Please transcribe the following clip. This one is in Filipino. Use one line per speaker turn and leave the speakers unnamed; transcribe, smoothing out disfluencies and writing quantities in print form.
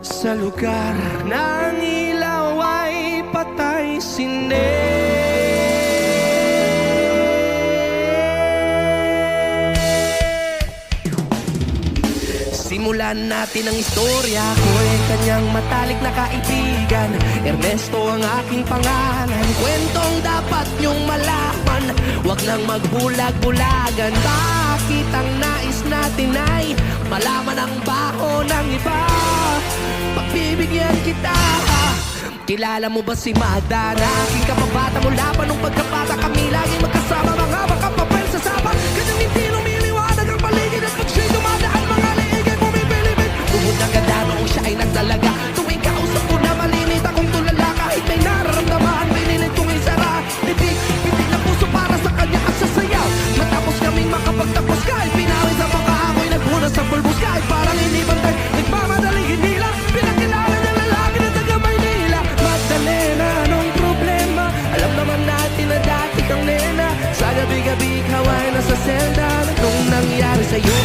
Sa lugar ng ilaw ay patay sining. Simulan natin ang istorya. Ako'y kanyang matalik na kaibigan. Ernesto ang aking pangalan. Kwentong dapat niyong malaman. Huwag nang magbulag-bulagan. Bakit ang nais natin ay malaman ang baho ng iba? Pagbibigyan kita. Kilala mo ba si Magda na aking kapabata? Mula pa nung pagkabata kami lagi magkasama. Mga makapapel sa sapa. Kanyang hindi lumiliwanag ang paligid. At pag siya'y dumadaan mga liig ay bumipilipit. Bumod ng ganda noong siya ay nagdalaga. Tuwing kausap ko na malimit akong tulala. Kahit may nararamdaman pinilit kong isara. Pitik na puso para sa kanya at sa sayaw. Matapos kaming makapagtapos kahit pinawin sa mga amoy. Nagpunas sa pulbos kahit parang hindi bantay. Nagmamadaling hindi lang pinakilala ng lalaki na taga Maynila. Magdalena, anong problema? Alam naman natin na dati kang nena. Sa gabi-gabi ikaw ay nasa selda. Anong nangyari sa'yo?